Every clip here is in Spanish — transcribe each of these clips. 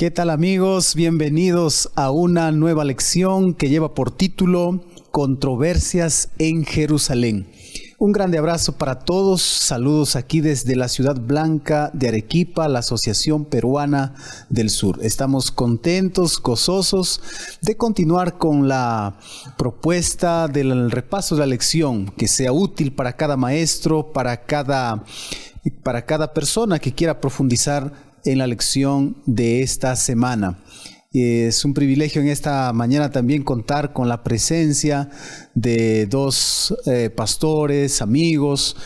¿Qué tal, amigos? Bienvenidos a una nueva lección que lleva por título Controversias en Jerusalén. Un grande abrazo para todos, saludos aquí desde la ciudad blanca de Arequipa, la Asociación Peruana del Sur. Estamos contentos, gozosos de continuar con la propuesta del repaso de la lección, que sea útil para cada maestro, para cada persona que quiera profundizar en la lección de esta semana. Es un privilegio en esta mañana también contar con la presencia de dos pastores, amigos,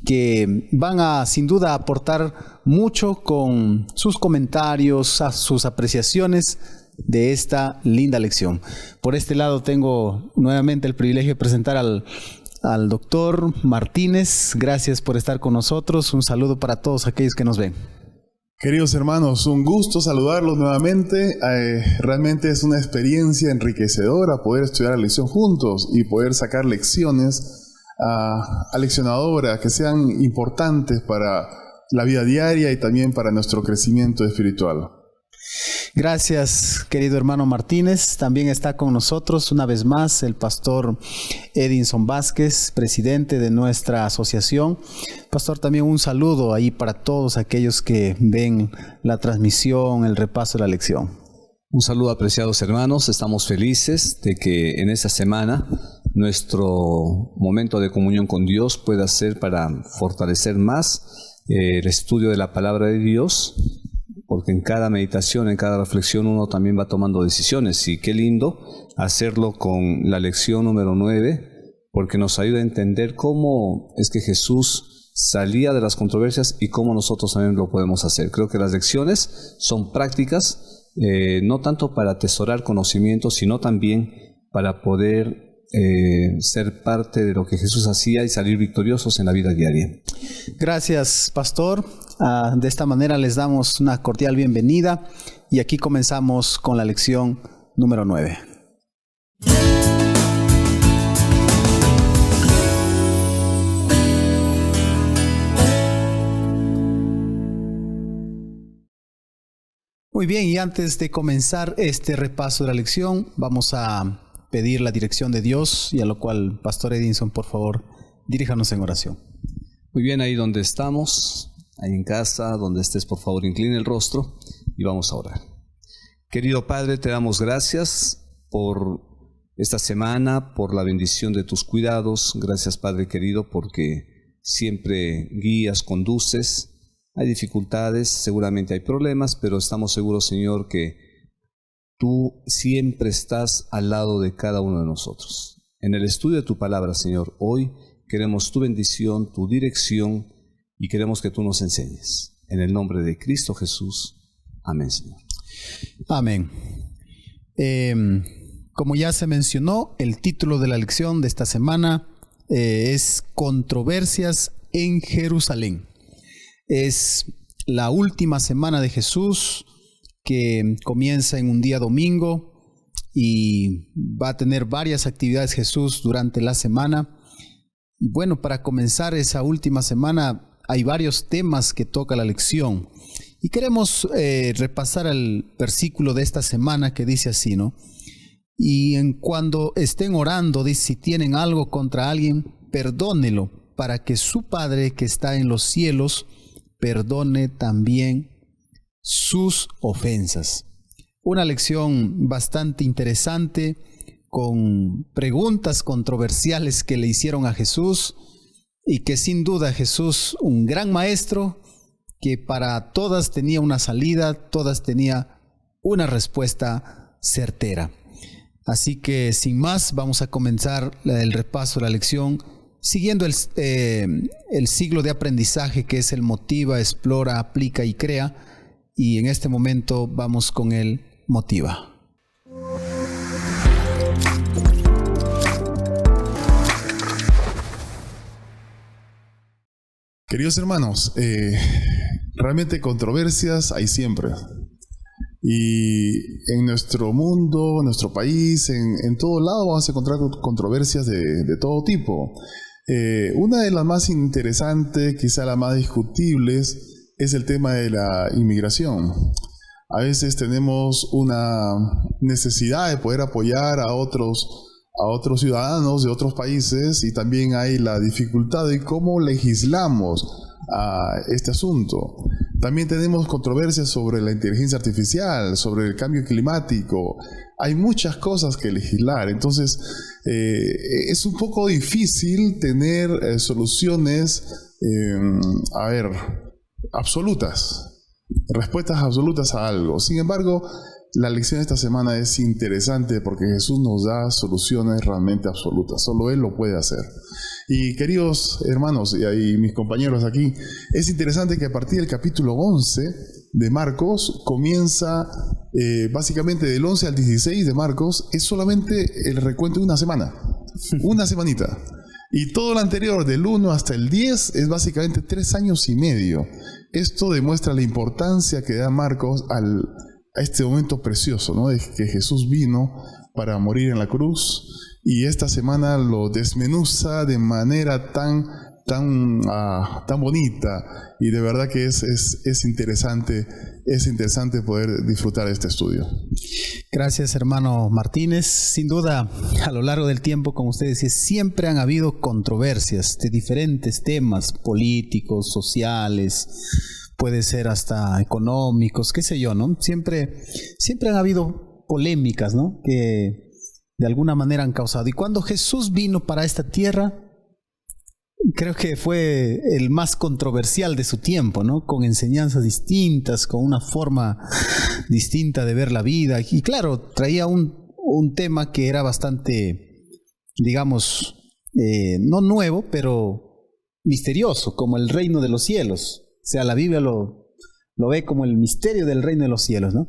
que van a sin duda aportar mucho con sus comentarios, sus apreciaciones de esta linda lección. Por este lado tengo nuevamente el privilegio de presentar al doctor Martínez. Gracias por estar con nosotros. Un saludo para todos aquellos que nos ven. Queridos hermanos, un gusto saludarlos nuevamente. Realmente es una experiencia enriquecedora poder estudiar la lección juntos y poder sacar lecciones aleccionadoras que sean importantes para la vida diaria y también para nuestro crecimiento espiritual. Gracias, querido hermano Martínez. También está con nosotros una vez más el pastor Edinson Vázquez, presidente de nuestra asociación. Pastor, también un saludo ahí para todos aquellos que ven la transmisión, el repaso de la lección. Un saludo, apreciados hermanos. Estamos felices de que en esta semana nuestro momento de comunión con Dios pueda ser para fortalecer más el estudio de la palabra de Dios, porque en cada meditación, en cada reflexión uno también va tomando decisiones, y qué lindo hacerlo con la lección número 9, porque nos ayuda a entender cómo es que Jesús salía de las controversias y cómo nosotros también lo podemos hacer. Creo que las lecciones son prácticas, no tanto para atesorar conocimientos, sino también para poder ser parte de lo que Jesús hacía y salir victoriosos en la vida diaria. Gracias, pastor. De esta manera les damos una cordial bienvenida y aquí comenzamos con la lección número 9. Muy bien, y antes de comenzar este repaso de la lección, vamos a pedir la dirección de Dios, y a lo cual, pastor Edinson, por favor, diríjanos en oración. Muy bien, ahí donde estamos, ahí en casa, donde estés, por favor, incline el rostro y vamos a orar. Querido Padre, te damos gracias por esta semana, por la bendición de tus cuidados. Gracias, Padre querido, porque siempre guías, conduces. Hay dificultades, seguramente hay problemas, pero estamos seguros, Señor, que tú siempre estás al lado de cada uno de nosotros. En el estudio de tu palabra, Señor, hoy queremos tu bendición, tu dirección, y queremos que tú nos enseñes. En el nombre de Cristo Jesús. Amén, Señor. Amén. Como ya se mencionó, el título de la lección de esta semana es Controversias en Jerusalén. Es la última semana de Jesús, que comienza en un día domingo y va a tener varias actividades Jesús durante la semana. Y bueno, para comenzar esa última semana hay varios temas que toca la lección y queremos repasar el versículo de esta semana que dice así, ¿no? Y cuando estén orando, dice, si tienen algo contra alguien, perdónelo, para que su Padre que está en los cielos perdone también sus ofensas. Una lección bastante interesante, con preguntas controversiales que le hicieron a Jesús, y que sin duda Jesús, un gran maestro, que para todas tenía una salida, todas tenía una respuesta certera. Así que sin más, vamos a comenzar el repaso de la lección, siguiendo el ciclo de aprendizaje que es el motiva, explora, aplica y crea. Y en este momento vamos con el motiva. Queridos hermanos, realmente controversias hay siempre. Y en nuestro mundo, en nuestro país, en todo lado vamos a encontrar controversias de todo tipo. Una de las más interesantes, quizá las más discutibles, es el tema de la inmigración. A veces tenemos una necesidad de poder apoyar a otros ciudadanos de otros países, y también hay la dificultad de cómo legislamos a este asunto. También tenemos controversias sobre la inteligencia artificial, sobre el cambio climático. Hay muchas cosas que legislar, entonces es un poco difícil tener soluciones, absolutas, respuestas absolutas a algo. Sin embargo, la lección de esta semana es interesante porque Jesús nos da soluciones realmente absolutas. Solo Él lo puede hacer. Y queridos hermanos y mis compañeros aquí, es interesante que a partir del capítulo 11 de Marcos comienza, básicamente del 11 al 16 de Marcos, es solamente el recuento de una semana, una semanita. Y todo lo anterior, del 1 hasta el 10, es básicamente 3 años y medio. Esto demuestra la importancia que da Marcos a este momento precioso, ¿no? De que Jesús vino para morir en la cruz, y esta semana lo desmenuza de manera tan bonita, y de verdad que es interesante poder disfrutar de este estudio. Gracias, hermano Martínez. Sin duda, a lo largo del tiempo, como usted decía, siempre han habido controversias de diferentes temas políticos, sociales, puede ser hasta económicos, qué sé yo, ¿no? Siempre han habido polémicas, ¿no? Que de alguna manera han causado. Y cuando Jesús vino para esta tierra, creo que fue el más controversial de su tiempo, ¿no? Con enseñanzas distintas, con una forma distinta de ver la vida. Y claro, traía un tema que era bastante, digamos, no nuevo, pero misterioso, como el reino de los cielos. O sea, la Biblia lo ve como el misterio del reino de los cielos, ¿no?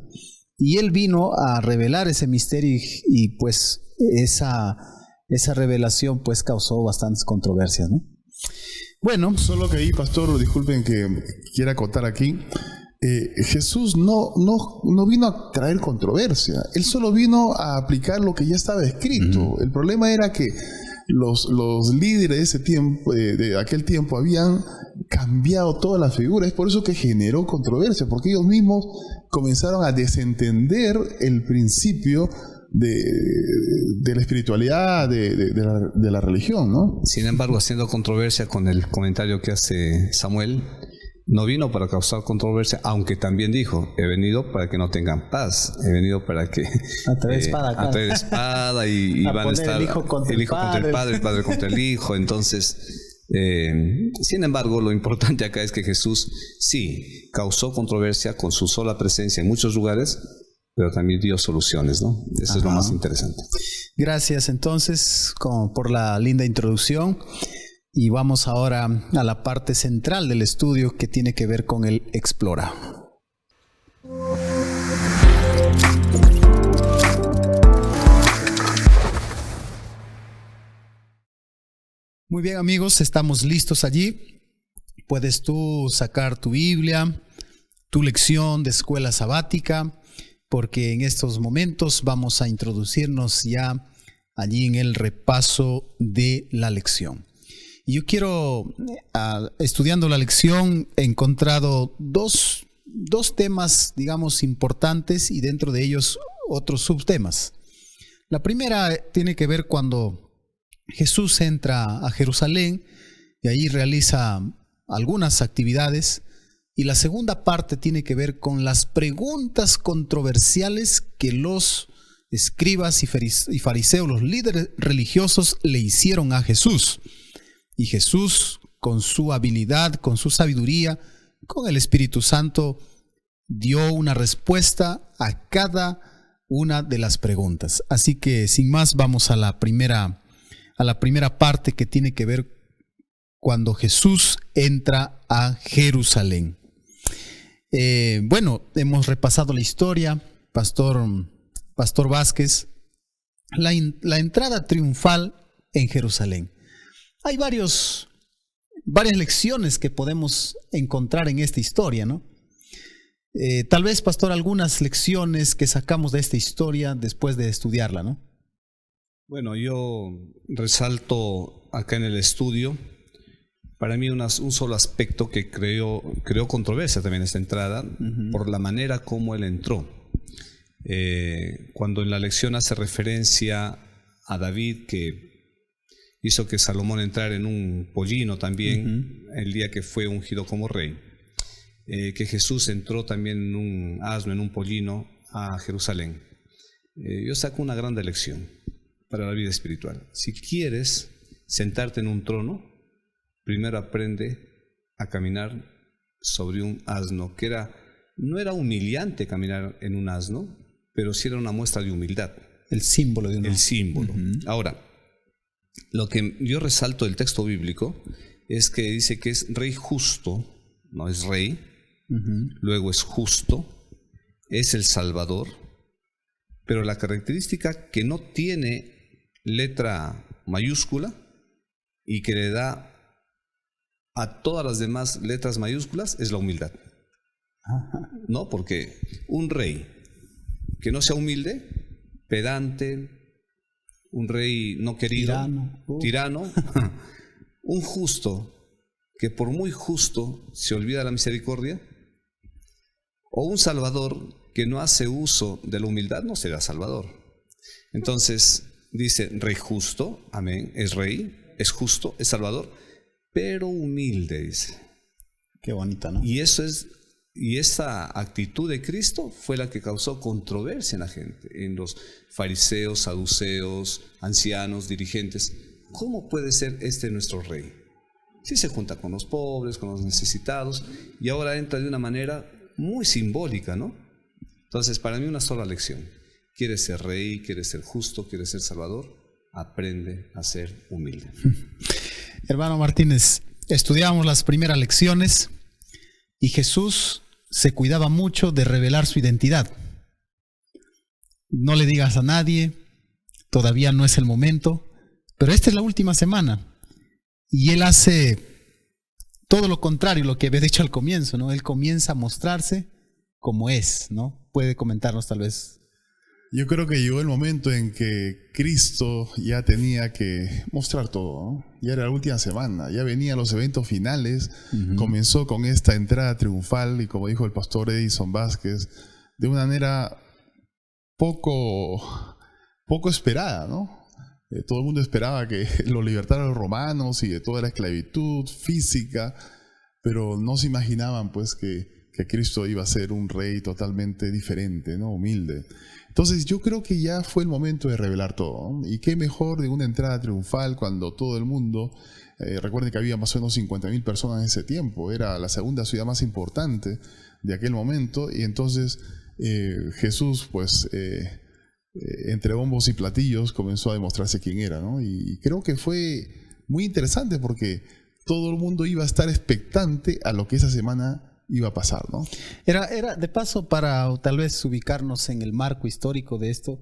Y Él vino a revelar ese misterio, y pues esa revelación pues causó bastantes controversias, ¿no? Bueno. Solo que ahí, pastor, disculpen que quiera acotar aquí, Jesús no vino a traer controversia. Él solo vino a aplicar lo que ya estaba escrito. El problema era que los líderes de ese tiempo, de aquel tiempo, habían cambiado toda la figura. Es por eso que generó controversia, porque ellos mismos comenzaron a desentender el principio de la espiritualidad, de la religión, ¿no? Sin embargo, haciendo controversia con el comentario que hace Samuel, no vino para causar controversia, aunque también dijo: he venido para que no tengan paz, he venido para que a traer espada y van a estar el hijo contra el padre contra el hijo. Entonces, sin embargo, lo importante acá es que Jesús sí causó controversia con su sola presencia en muchos lugares, pero también dio soluciones, ¿no? Eso es lo más interesante. Gracias entonces por la linda introducción. Y vamos ahora a la parte central del estudio, que tiene que ver con el Explora. Muy bien, amigos, estamos listos allí. Puedes tú sacar tu Biblia, tu lección de escuela sabática, porque en estos momentos vamos a introducirnos ya allí en el repaso de la lección. Y yo quiero, estudiando la lección, he encontrado dos temas, digamos, importantes, y dentro de ellos otros subtemas. La primera tiene que ver cuando Jesús entra a Jerusalén y ahí realiza algunas actividades. Y la segunda parte tiene que ver con las preguntas controversiales que los escribas y fariseos, los líderes religiosos, le hicieron a Jesús. Y Jesús, con su habilidad, con su sabiduría, con el Espíritu Santo, dio una respuesta a cada una de las preguntas. Así que, sin más, vamos a la primera parte, que tiene que ver cuando Jesús entra a Jerusalén. Bueno, hemos repasado la historia, Pastor Vázquez, la entrada triunfal en Jerusalén. Hay varias lecciones que podemos encontrar en esta historia, ¿no? Tal vez, pastor, algunas lecciones que sacamos de esta historia después de estudiarla, ¿no? Bueno, yo resalto acá en el estudio Para mí un solo aspecto que creó controversia también esta entrada, por la manera como él entró. Cuando en la lección hace referencia a David, que hizo que Salomón entrara en un pollino también, el día que fue ungido como rey, que Jesús entró también en un asno, en un pollino a Jerusalén. Yo saco una gran lección para la vida espiritual. Si quieres sentarte en un trono, primero aprende a caminar sobre un asno, que no era humillante caminar en un asno, pero sí era una muestra de humildad. El símbolo de un El símbolo. Ahora, lo que yo resalto del texto bíblico es que dice que es rey justo, no es rey, luego es justo, es el Salvador, pero la característica que no tiene letra mayúscula y que le da a todas las demás letras mayúsculas es la humildad. ¿No? Porque un rey que no sea humilde, pedante, un rey no querido, tirano, un justo que por muy justo se olvida de la misericordia, o un salvador que no hace uso de la humildad, no será salvador. Entonces dice rey justo, amén, es rey, es justo, es salvador, pero humilde, dice. Qué bonita, ¿no? Y esa actitud de Cristo fue la que causó controversia en la gente, en los fariseos, saduceos, ancianos, dirigentes. ¿Cómo puede ser este nuestro rey? Sí se junta con los pobres, con los necesitados, y ahora entra de una manera muy simbólica, ¿no? Entonces, para mí una sola lección. ¿Quieres ser rey? ¿Quieres ser justo? ¿Quieres ser salvador? Aprende a ser humilde. Hermano Martínez, estudiábamos las primeras lecciones y Jesús se cuidaba mucho de revelar su identidad. No le digas a nadie, todavía no es el momento, pero esta es la última semana y Él hace todo lo contrario, lo que había dicho al comienzo, ¿no? Él comienza a mostrarse como es, ¿no? Puede comentarnos tal vez. Yo creo que llegó el momento en que Cristo ya tenía que mostrar todo, ¿no? Ya era la última semana, ya venían los eventos finales, comenzó con esta entrada triunfal y como dijo el pastor Edison Vázquez, de una manera poco esperada, ¿no? Todo el mundo esperaba que lo libertaran los romanos y de toda la esclavitud física, pero no se imaginaban pues que Cristo iba a ser un rey totalmente diferente, ¿no? Humilde. Entonces yo creo que ya fue el momento de revelar todo, ¿no? Y qué mejor de una entrada triunfal cuando todo el mundo, recuerden que había más o menos 50.000 personas en ese tiempo, era la segunda ciudad más importante de aquel momento, y entonces Jesús pues entre bombos y platillos comenzó a demostrarse quién era, ¿no? Y creo que fue muy interesante porque todo el mundo iba a estar expectante a lo que esa semana iba a pasar, ¿no? Era de paso para tal vez ubicarnos en el marco histórico de esto.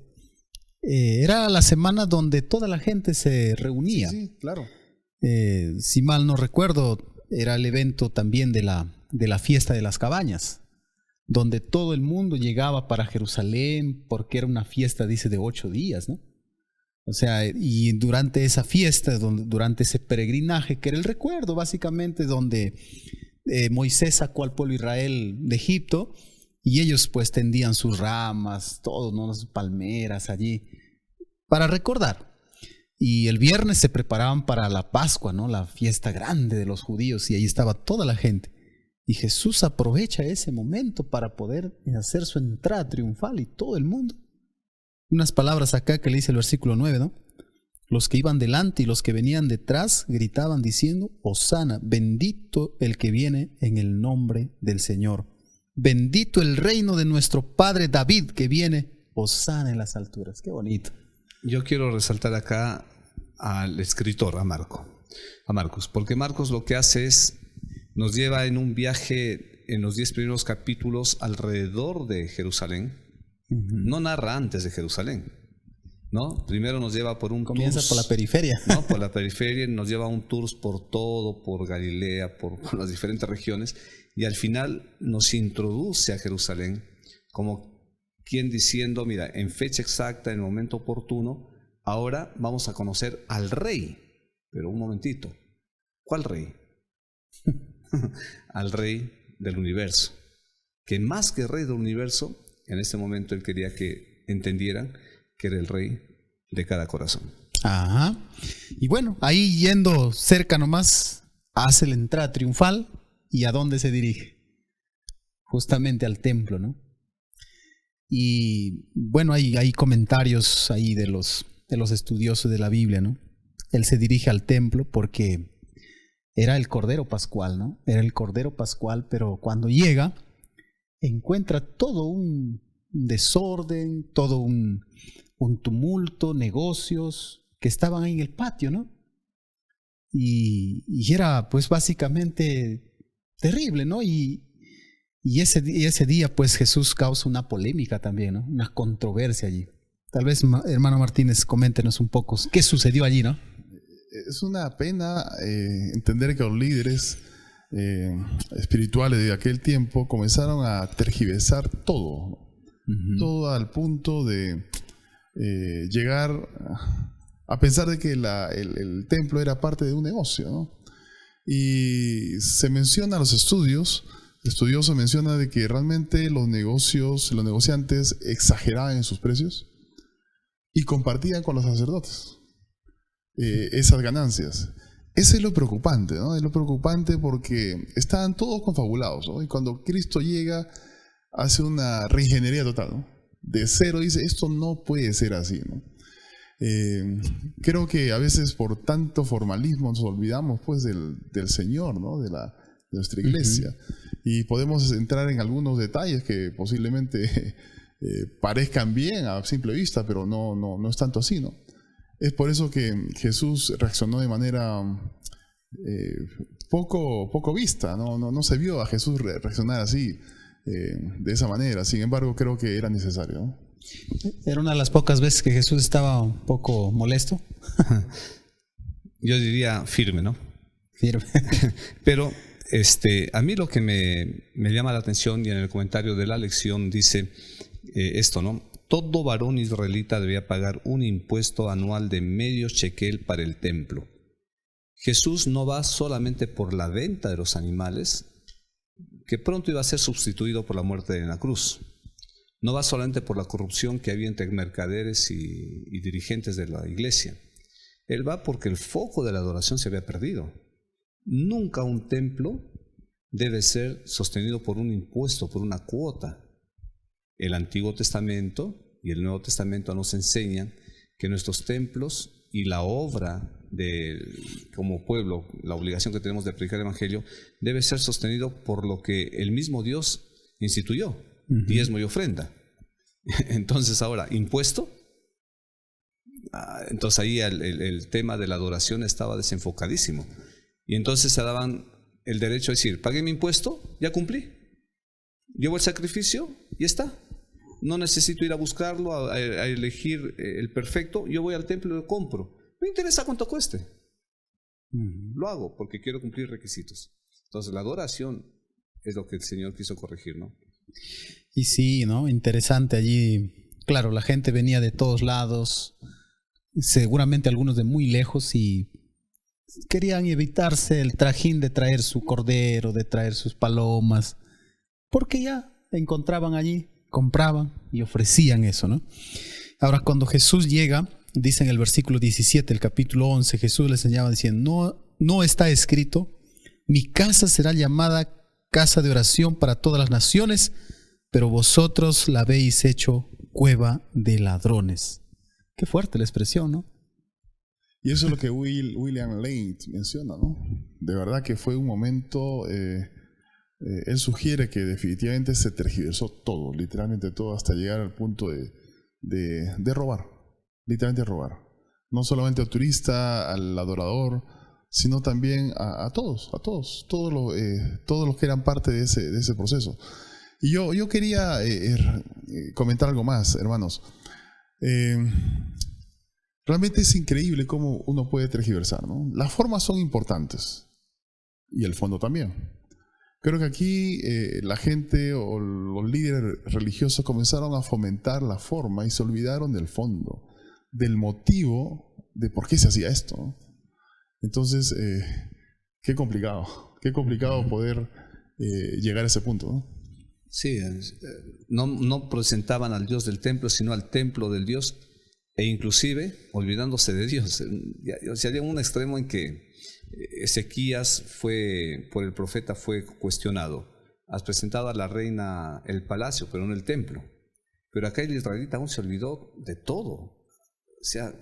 Era la semana donde toda la gente se reunía. Sí, claro. Si mal no recuerdo, era el evento también de la fiesta de las cabañas, donde todo el mundo llegaba para Jerusalén, porque era una fiesta, dice, de 8 días, ¿no? O sea, y durante esa fiesta, durante ese peregrinaje, que era el recuerdo básicamente donde Moisés sacó al pueblo de Israel de Egipto y ellos pues tendían sus ramas, todos, ¿no? Las palmeras allí para recordar, y el viernes se preparaban para la Pascua, ¿no? La fiesta grande de los judíos, y ahí estaba toda la gente y Jesús aprovecha ese momento para poder hacer su entrada triunfal y todo el mundo. Unas palabras acá que le dice el versículo 9, ¿no? Los que iban delante y los que venían detrás gritaban diciendo: Hosana, bendito el que viene en el nombre del Señor. Bendito el reino de nuestro padre David que viene, Hosana en las alturas. Qué bonito. Yo quiero resaltar acá al escritor, a Marcos, porque Marcos lo que hace es, nos lleva en un viaje en los 10 primeros capítulos alrededor de Jerusalén. No narra antes de Jerusalén, ¿no? Primero nos lleva por un comienza tours, por la periferia, ¿no? Por la periferia, nos lleva un tour por todo, por Galilea, por las diferentes regiones, y al final nos introduce a Jerusalén como quien diciendo: mira, en fecha exacta, en el momento oportuno, ahora vamos a conocer al rey. Pero un momentito, ¿cuál rey? al Rey del universo, que más que Rey del universo, en este momento él quería que entendieran que era el Rey de cada corazón. Ajá. Y bueno, ahí yendo cerca nomás, hace la entrada triunfal. ¿Y a dónde se dirige? Justamente al templo, ¿no? Y bueno, hay comentarios ahí de los estudiosos de la Biblia, ¿no? Él se dirige al templo porque era el Cordero Pascual, ¿no? Era el Cordero Pascual, pero cuando llega, encuentra todo un desorden, todo un tumulto, negocios que estaban ahí en el patio, ¿no? Y era pues básicamente terrible, ¿no? Y ese día pues Jesús causa una polémica también, ¿no? Una controversia allí. Tal vez, hermano Martínez, coméntenos un poco qué sucedió allí, ¿no? Es una pena entender que los líderes espirituales de aquel tiempo comenzaron a tergiversar todo, todo al punto de llegar a pensar de que el templo era parte de un negocio, ¿no? Y se menciona, los estudiosos mencionan de que realmente los negociantes exageraban en sus precios y compartían con los sacerdotes esas ganancias. Ese es lo preocupante, ¿no? Es lo preocupante porque estaban todos confabulados, ¿no? Y cuando Cristo llega, hace una reingeniería total, ¿no? De cero dice, esto no puede ser así, ¿no? Creo que a veces por tanto formalismo nos olvidamos pues del Señor, ¿no? De nuestra iglesia. Y podemos entrar en algunos detalles que posiblemente parezcan bien a simple vista, pero no es tanto así, ¿no? Es por eso que Jesús reaccionó de manera poco vista, no se vio a Jesús reaccionar así, de esa manera. Sin embargo, creo que era necesario, ¿no? Era una de las pocas veces que Jesús estaba un poco molesto. Yo diría firme, ¿no? Firme. Pero a mí lo que me llama la atención, y en el comentario de la lección dice esto, ¿no? Todo varón israelita debía pagar un impuesto anual de medio shekel para el templo. Jesús no va solamente por la venta de los animales, que pronto iba a ser sustituido por la muerte en la cruz. No va solamente por la corrupción que había entre mercaderes y dirigentes de la iglesia. Él va porque el foco de la adoración se había perdido. Nunca un templo debe ser sostenido por un impuesto, por una cuota. El Antiguo Testamento y el Nuevo Testamento nos enseñan que nuestros templos y la obra como pueblo, la obligación que tenemos de predicar el Evangelio, debe ser sostenido por lo que el mismo Dios instituyó, diezmo y ofrenda. Entonces ahora, ¿impuesto? Entonces ahí el tema de la adoración estaba desenfocadísimo. Y entonces se daban el derecho a decir, pagué mi impuesto, ya cumplí. Llevo el sacrificio y está. No necesito ir a buscarlo, a elegir el perfecto. Yo voy al templo y lo compro. No me interesa cuánto cueste. Lo hago porque quiero cumplir requisitos. Entonces la adoración es lo que el Señor quiso corregir, ¿no? Y sí, ¿no? Interesante allí. Claro, la gente venía de todos lados, seguramente algunos de muy lejos, y querían evitarse el trajín de traer su cordero, de traer sus palomas, porque ya encontraban allí, compraban y ofrecían eso, ¿no? Ahora, cuando Jesús llega, dice en el versículo 17, el capítulo 11, Jesús les enseñaba diciendo, no está escrito, mi casa será llamada casa de oración para todas las naciones, pero vosotros la habéis hecho cueva de ladrones. Qué fuerte la expresión, ¿no? Y eso es lo que William Lane menciona, ¿no? De verdad que fue un momento, él sugiere que definitivamente se tergiversó todo, literalmente todo, hasta llegar al punto de robar, literalmente robar. No solamente al turista, al adorador, sino también a todos los que eran parte de ese proceso. Y yo quería comentar algo más, hermanos. Realmente es increíble cómo uno puede tergiversar, ¿no? Las formas son importantes y el fondo también. Creo que aquí la gente o los líderes religiosos comenzaron a fomentar la forma y se olvidaron del fondo, del motivo de por qué se hacía esto, ¿no? Entonces, qué complicado Qué complicado poder llegar a ese punto, ¿no? Sí, no presentaban al Dios del templo, sino al templo del Dios, e inclusive olvidándose de Dios. O sea, llegó un extremo en que Ezequías por el profeta fue cuestionado. Has presentado a la reina el palacio, pero no el templo. Pero acá el israelita aún se olvidó de todo. O sea,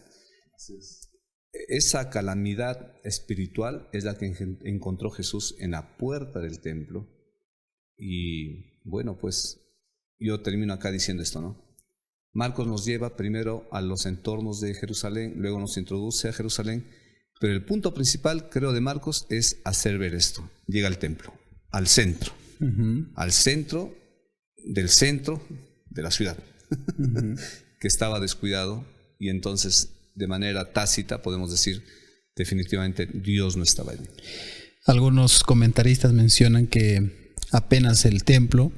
esa calamidad espiritual es la que encontró Jesús en la puerta del templo. Y bueno, pues yo termino acá diciendo esto, ¿no? Marcos nos lleva primero a los entornos de Jerusalén, luego nos introduce a Jerusalén, pero el punto principal, creo, de Marcos es hacer ver esto. Llega al templo, al centro de la ciudad, que estaba descuidado, y entonces de manera tácita podemos decir definitivamente Dios no estaba allí. Algunos comentaristas mencionan que apenas el templo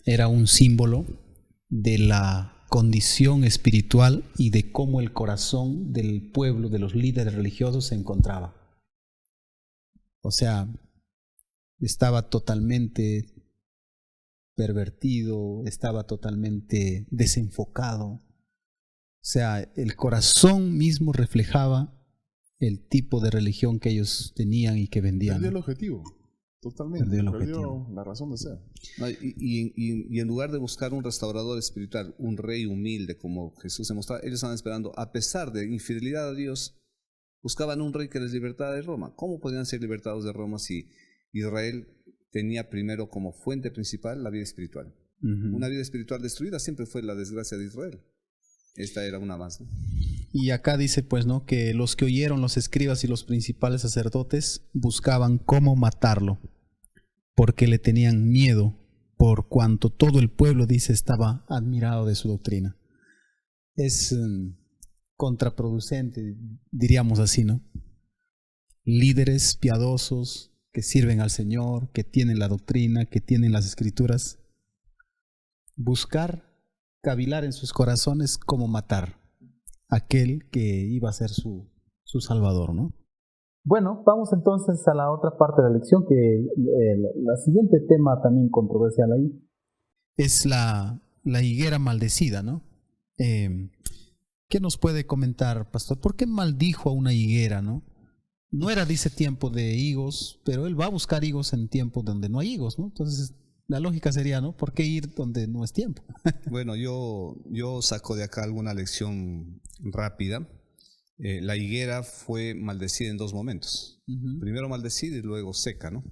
era un símbolo de la condición espiritual y de cómo el corazón del pueblo, de los líderes religiosos, se encontraba. O sea, estaba totalmente pervertido, estaba totalmente desenfocado. O sea, el corazón mismo reflejaba el tipo de religión que ellos tenían y que vendían. Perdió el objetivo, totalmente. Perdió la razón de ser. No, y en lugar de buscar un restaurador espiritual, un rey humilde como Jesús se mostraba, ellos estaban esperando, a pesar de infidelidad a Dios, buscaban un rey que les libertara de Roma. ¿Cómo podían ser libertados de Roma si Israel tenía primero como fuente principal la vida espiritual? Una vida espiritual destruida siempre fue la desgracia de Israel. Esta era una más, ¿no? Y acá dice pues, ¿no?, que los que oyeron, los escribas y los principales sacerdotes, buscaban cómo matarlo, porque le tenían miedo, por cuanto todo el pueblo, dice, estaba admirado de su doctrina. Es contraproducente, diríamos así, ¿no? Líderes piadosos que sirven al Señor, que tienen la doctrina, que tienen las escrituras, buscar cavilar en sus corazones cómo matar a aquel que iba a ser su salvador, ¿no? Bueno, vamos entonces a la otra parte de la lección, que la siguiente tema también controversial ahí es la higuera maldecida, ¿no? ¿Qué nos puede comentar, pastor? ¿Por qué maldijo a una higuera, no? No era, dice, tiempo de higos, pero él va a buscar higos en tiempos donde no hay higos, ¿no? Entonces, la lógica sería, ¿no?, ¿por qué ir donde no es tiempo? Bueno, yo saco de acá alguna lección rápida. La higuera fue maldecida en dos momentos. Primero maldecida y luego seca, ¿no?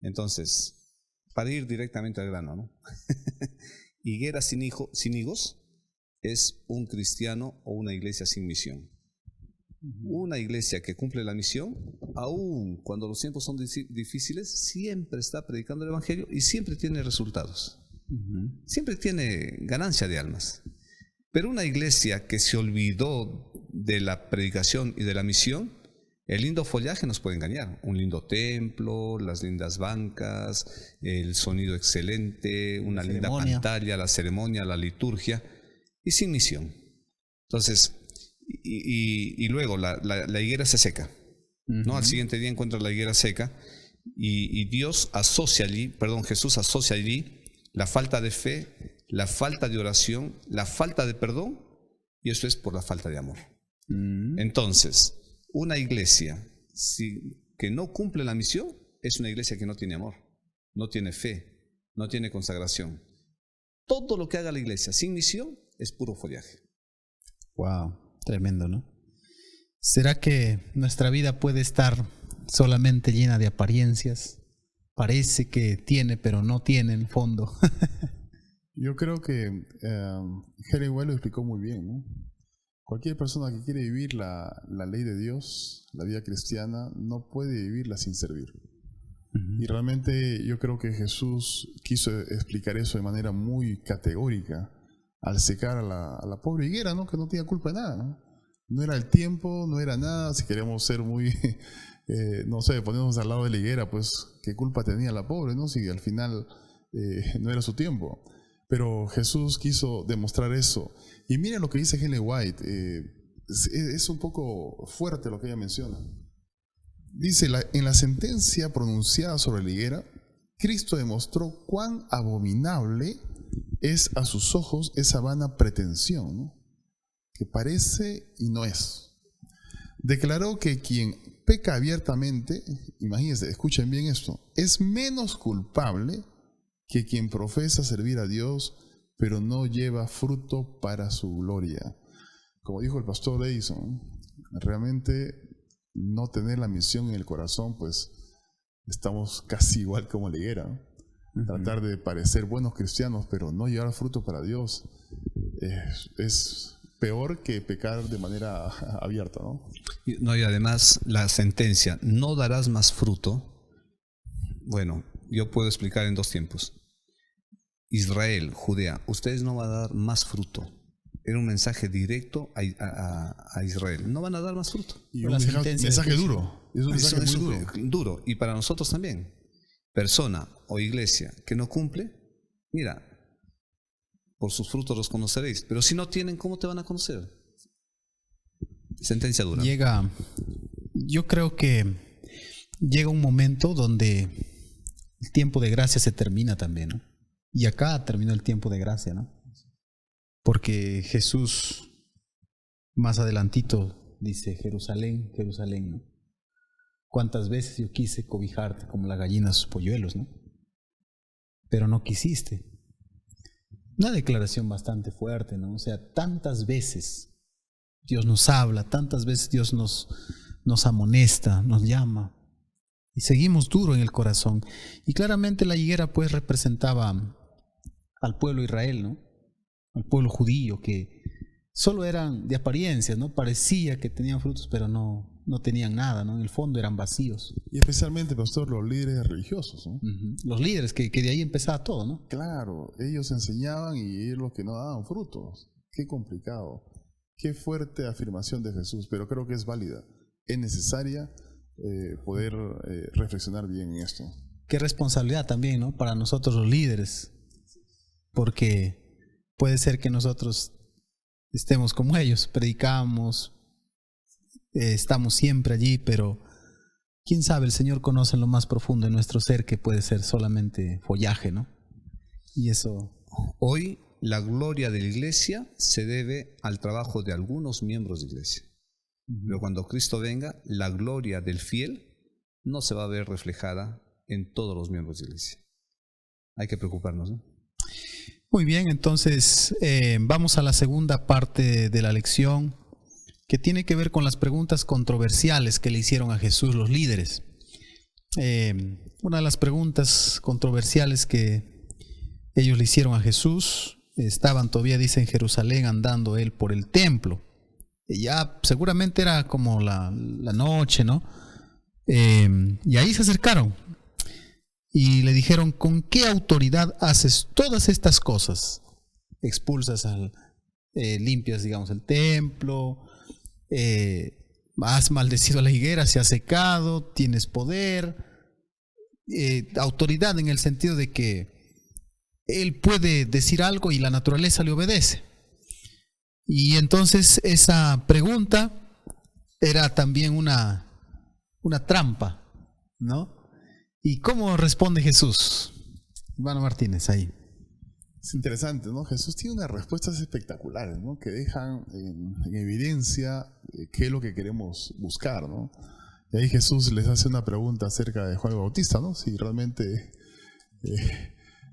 Entonces, para ir directamente al grano, ¿no? Higuera sin higos es un cristiano o una iglesia sin misión. Una iglesia que cumple la misión, aun cuando los tiempos son difíciles, siempre está predicando el evangelio y siempre tiene resultados. Siempre tiene ganancia de almas. Pero una iglesia que se olvidó de la predicación y de la misión, el lindo follaje nos puede engañar. Un lindo templo, las lindas bancas, el sonido excelente, una linda pantalla, la ceremonia, la liturgia, y sin misión. Entonces, y luego la higuera se seca, ¿no? Al siguiente día encuentra la higuera seca y Jesús asocia allí la falta de fe, la falta de oración, la falta de perdón, y eso es por la falta de amor. Entonces, una iglesia que no cumple la misión es una iglesia que no tiene amor, no tiene fe, no tiene consagración. Todo lo que haga la iglesia sin misión es puro follaje. Wow. Tremendo, ¿no? ¿Será que nuestra vida puede estar solamente llena de apariencias? Parece que tiene, pero no tiene en fondo. Yo creo que Helen White lo explicó muy bien, ¿no? Cualquier persona que quiere vivir la ley de Dios, la vida cristiana, no puede vivirla sin servir. Y realmente yo creo que Jesús quiso explicar eso de manera muy categórica al secar a la pobre higuera, ¿no?, que no tenía culpa de nada, ¿no? No era el tiempo, no era nada. Si queremos ser muy, no sé, ponernos al lado de la higuera, pues qué culpa tenía la pobre, ¿no?, si al final no era su tiempo. Pero Jesús quiso demostrar eso. Y miren lo que dice Helen White, es un poco fuerte lo que ella menciona. Dice, en la sentencia pronunciada sobre la higuera, Cristo demostró cuán abominable es a sus ojos esa vana pretensión, ¿no? Que parece y no es. Declaró que quien peca abiertamente, imagínense, escuchen bien esto, es menos culpable que quien profesa servir a Dios, pero no lleva fruto para su gloria. Como dijo el pastor Edison, realmente no tener la misión en el corazón, pues estamos casi igual como la higuera, ¿no? Tratar de parecer buenos cristianos, pero no llevar fruto para Dios, es peor que pecar de manera abierta, ¿no? No, y además la sentencia, no darás más fruto. Bueno, yo puedo explicar en dos tiempos. Israel, Judea, ustedes no van a dar más fruto. Era un mensaje directo a Israel. No van a dar más fruto. Y un mensaje duro. Es un mensaje muy duro. Y para nosotros también. Persona o iglesia que no cumple, mira, por sus frutos los conoceréis. Pero si no tienen, ¿cómo te van a conocer? Sentencia dura. Yo creo que llega un momento donde el tiempo de gracia se termina también, ¿no? Y acá terminó el tiempo de gracia, ¿no? Porque Jesús más adelantito dice, Jerusalén, Jerusalén, ¿no? Cuántas veces yo quise cobijarte como la gallina a sus polluelos, ¿no? Pero no quisiste. Una declaración bastante fuerte, ¿no? O sea, tantas veces Dios nos habla, tantas veces Dios nos amonesta, nos llama, y seguimos duro en el corazón. Y claramente la higuera pues representaba al pueblo de Israel, ¿no? Al pueblo judío, que solo eran de apariencias, ¿no? Parecía que tenían frutos, pero no tenían nada, ¿no? En el fondo eran vacíos. Y especialmente, pastor, los líderes religiosos, ¿no? Los líderes, que de ahí empezaba todo, ¿no? Claro, ellos enseñaban y ellos los que no daban frutos. Qué complicado. Qué fuerte afirmación de Jesús, pero creo que es válida. Es necesaria poder reflexionar bien en esto. Qué responsabilidad también, ¿no? Para nosotros los líderes, porque puede ser que nosotros estemos como ellos, predicamos, estamos siempre allí, pero quién sabe, el Señor conoce en lo más profundo de nuestro ser, que puede ser solamente follaje, ¿no? Y eso... Hoy la gloria de la iglesia se debe al trabajo de algunos miembros de iglesia. Pero cuando Cristo venga, la gloria del fiel no se va a ver reflejada en todos los miembros de iglesia. Hay que preocuparnos, ¿no? Muy bien, entonces vamos a la segunda parte de la lección, que tiene que ver con las preguntas controversiales que le hicieron a Jesús los líderes. Una de las preguntas controversiales que ellos le hicieron a Jesús, estaban todavía, dice, en Jerusalén, andando él por el templo. Y ya seguramente era como la noche, ¿no? Y ahí se acercaron y le dijeron, ¿con qué autoridad haces todas estas cosas? Expulsas limpias, digamos, el templo, has maldecido a la higuera, se ha secado, tienes poder, autoridad en el sentido de que él puede decir algo y la naturaleza le obedece. Y entonces esa pregunta era también una trampa, ¿no? ¿Y cómo responde Jesús? Hermano Martínez, ahí. Es interesante, ¿no? Jesús tiene unas respuestas espectaculares, ¿no? Que dejan en evidencia qué es lo que queremos buscar, ¿no? Y ahí Jesús les hace una pregunta acerca de Juan el Bautista, ¿no? Si realmente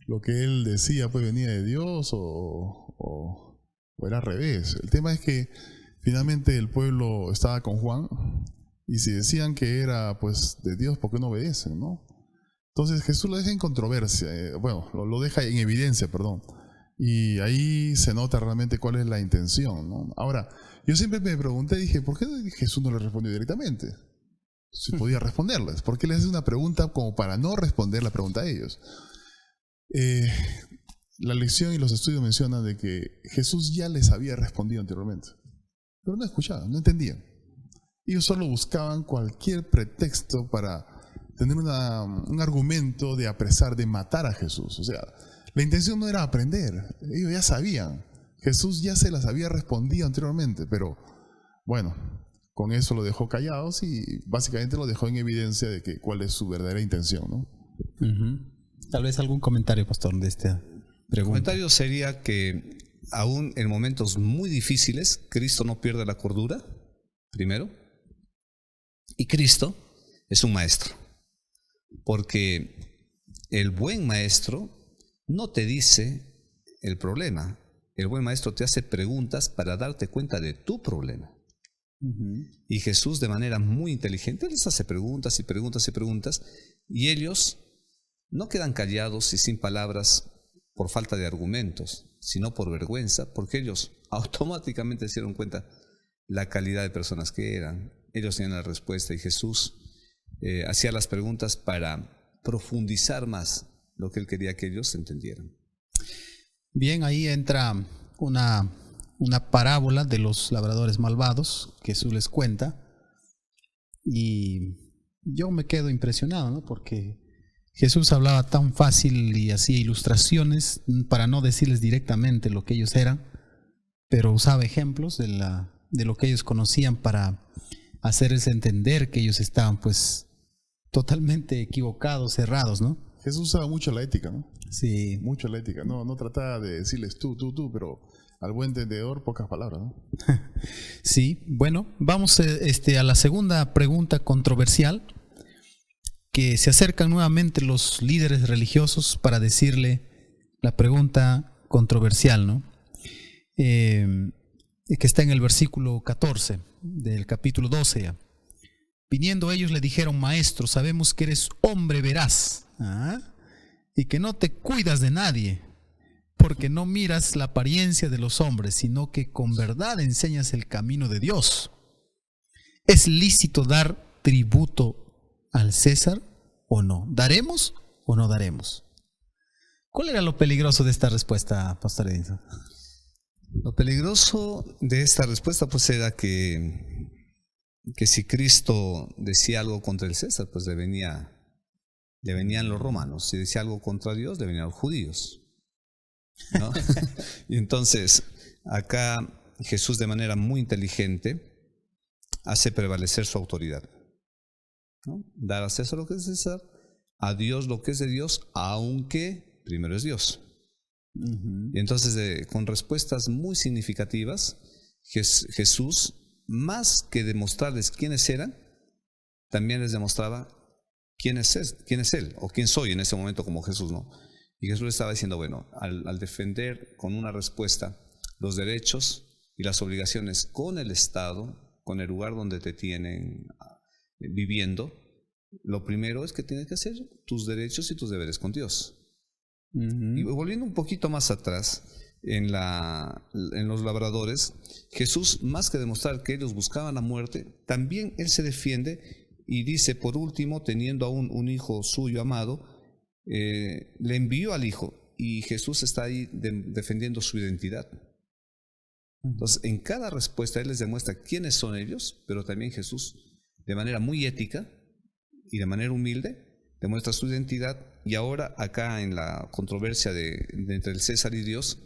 lo que él decía pues venía de Dios o era al revés. El tema es que finalmente el pueblo estaba con Juan, y si decían que era pues de Dios, ¿por qué no obedecen, no? Entonces Jesús lo deja en controversia, lo deja en evidencia, perdón. Y ahí se nota realmente cuál es la intención, ¿no? Ahora, yo siempre me pregunté, dije, ¿por qué Jesús no le respondió directamente? Si podía responderles. ¿Por qué les hace una pregunta como para no responder la pregunta a ellos? La lección y los estudios mencionan de que Jesús ya les había respondido anteriormente, pero no escuchaban, no entendían. Ellos solo buscaban cualquier pretexto para tener un argumento de apresar, de matar a Jesús. O sea, la intención no era aprender, ellos ya sabían. Jesús ya se las había respondido anteriormente, pero bueno, con eso lo dejó callados y básicamente lo dejó en evidencia de que cuál es su verdadera intención, ¿no? Tal vez algún comentario, pastor, de esta pregunta. El comentario sería que aún en momentos muy difíciles, Cristo no pierde la cordura, primero, y Cristo es un maestro, porque el buen maestro no te dice el problema, el buen maestro te hace preguntas para darte cuenta de tu problema. Y Jesús, de manera muy inteligente, les hace preguntas y preguntas y preguntas, y ellos no quedan callados y sin palabras por falta de argumentos, sino por vergüenza, porque ellos automáticamente se dieron cuenta la calidad de personas que eran. Ellos tenían la respuesta y Jesús hacía las preguntas para profundizar más lo que él quería que ellos entendieran. Bien, ahí entra una parábola de los labradores malvados que Jesús les cuenta, y yo me quedo impresionado, ¿no? Porque Jesús hablaba tan fácil y hacía ilustraciones para no decirles directamente lo que ellos eran, pero usaba ejemplos de lo que ellos conocían para hacerles entender que ellos estaban pues totalmente equivocados, cerrados, ¿no? Jesús usaba mucho la ética, ¿no? Sí. Mucho la ética, no trataba de decirles tú, pero al buen entendedor pocas palabras, ¿no? Sí, bueno, vamos a la segunda pregunta controversial, que se acercan nuevamente los líderes religiosos para decirle la pregunta controversial, ¿no? Que está en el versículo 14 del capítulo 12 ya. Viniendo ellos le dijeron: Maestro, sabemos que eres hombre veraz, y que no te cuidas de nadie, porque no miras la apariencia de los hombres, sino que con verdad enseñas el camino de Dios. ¿Es lícito dar tributo al César o no? ¿Daremos o no daremos? ¿Cuál era lo peligroso de esta respuesta, Pastor Edison? Lo peligroso de esta respuesta pues era que si Cristo decía algo contra el César, pues le venían los romanos. Si decía algo contra Dios, le venían los judíos, ¿no? Y entonces acá Jesús, de manera muy inteligente, hace prevalecer su autoridad, ¿no? Dar a César lo que es de César, a Dios lo que es de Dios, aunque primero es Dios. Y entonces con respuestas muy significativas, Jesús, más que demostrarles quiénes eran, también les demostraba quién es Él, o quién soy en ese momento como Jesús, ¿no? Y Jesús le estaba diciendo, bueno, al defender con una respuesta los derechos y las obligaciones con el Estado, con el lugar donde te tienen viviendo, lo primero es que tienes que hacer tus derechos y tus deberes con Dios. Y volviendo un poquito más atrás, en los labradores, Jesús, más que demostrar que ellos buscaban la muerte, también Él se defiende y dice, por último, teniendo aún un hijo suyo amado, le envió al hijo, y Jesús está ahí defendiendo su identidad. Entonces, en cada respuesta Él les demuestra quiénes son ellos, pero también Jesús, de manera muy ética y de manera humilde, demuestra su identidad. Y ahora acá en la controversia entre el César y Dios,